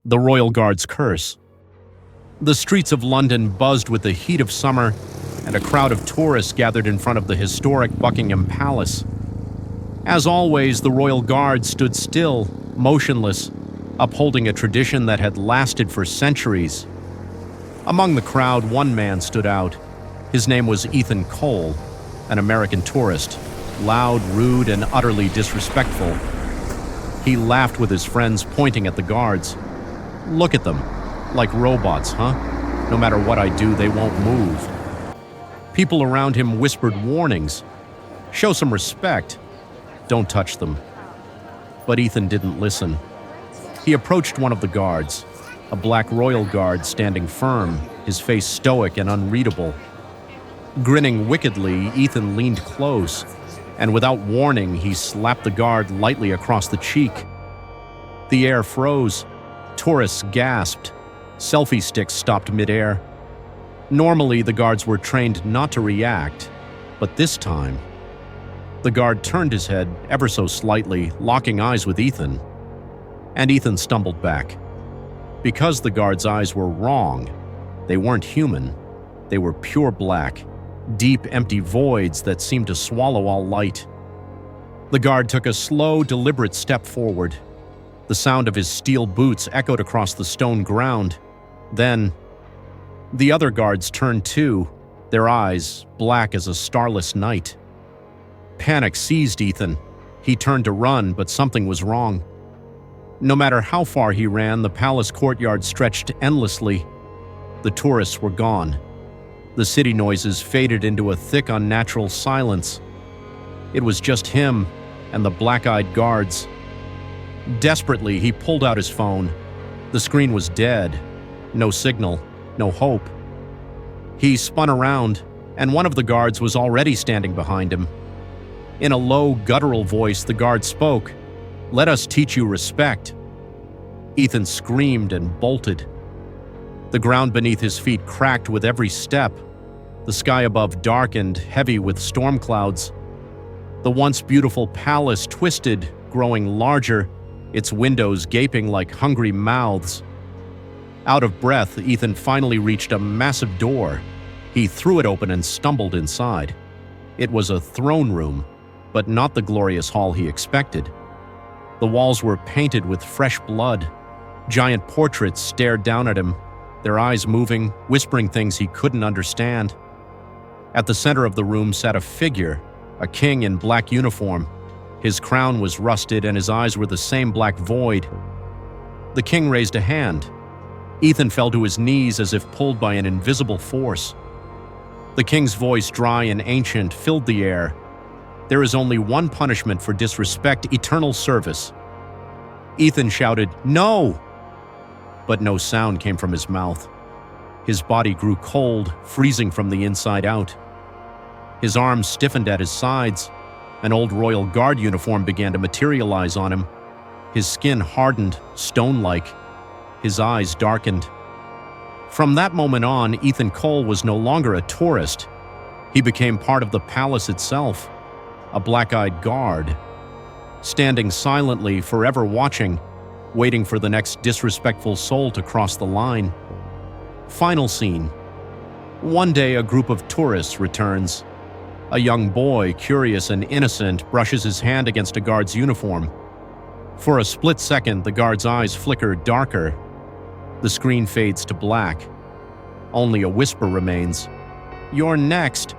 The Royal Guard's curse. The streets of London buzzed with the heat of summer, and a crowd of tourists gathered in front of the historic Buckingham Palace. As always, the Royal Guard stood still, motionless, upholding a tradition that had lasted for centuries. Among the crowd, one man stood out. His name was Ethan Cole, an American tourist, loud, rude, and utterly disrespectful. He laughed with his friends, pointing at the guards. "Look at them. Like robots, huh? No matter what I do, they won't move." People around him whispered warnings. "Show some respect. Don't touch them." But Ethan didn't listen. He approached one of the guards, a black royal guard standing firm, his face stoic and unreadable. Grinning wickedly, Ethan leaned close, and without warning, he slapped the guard lightly across the cheek. The air froze. Tourists gasped. Selfie sticks stopped midair. Normally, the guards were trained not to react, but this time, the guard turned his head ever so slightly, locking eyes with Ethan. And Ethan stumbled back. Because the guard's eyes were wrong, they weren't human. They were pure black, deep, empty voids that seemed to swallow all light. The guard took a slow, deliberate step forward. The sound of his steel boots echoed across the stone ground. Then, the other guards turned too, their eyes black as a starless night. Panic seized Ethan. He turned to run, but something was wrong. No matter how far he ran, the palace courtyard stretched endlessly. The tourists were gone. The city noises faded into a thick, unnatural silence. It was just him and the black-eyed guards. Desperately, he pulled out his phone. The screen was dead. No signal, no hope. He spun around, and one of the guards was already standing behind him. In a low, guttural voice, the guard spoke. "Let us teach you respect." Ethan screamed and bolted. The ground beneath his feet cracked with every step. The sky above darkened, heavy with storm clouds. The once beautiful palace twisted, growing larger, its windows gaping like hungry mouths. Out of breath, Ethan finally reached a massive door. He threw it open and stumbled inside. It was a throne room, but not the glorious hall he expected. The walls were painted with fresh blood. Giant portraits stared down at him, their eyes moving, whispering things he couldn't understand. At the center of the room sat a figure, a king in black uniform. His crown was rusted and his eyes were the same black void. The king raised a hand. Ethan fell to his knees as if pulled by an invisible force. The king's voice, dry and ancient, filled the air. "There is only one punishment for disrespect: eternal service." Ethan shouted, "No!" But no sound came from his mouth. His body grew cold, freezing from the inside out. His arms stiffened at his sides. An old Royal Guard uniform began to materialize on him. His skin hardened, stone-like. His eyes darkened. From that moment on, Ethan Cole was no longer a tourist. He became part of the palace itself, a black-eyed guard, standing silently, forever watching, waiting for the next disrespectful soul to cross the line. Final scene. One day, a group of tourists returns. A young boy, curious and innocent, brushes his hand against a guard's uniform. For a split second, the guard's eyes flicker darker. The screen fades to black. Only a whisper remains. "You're next."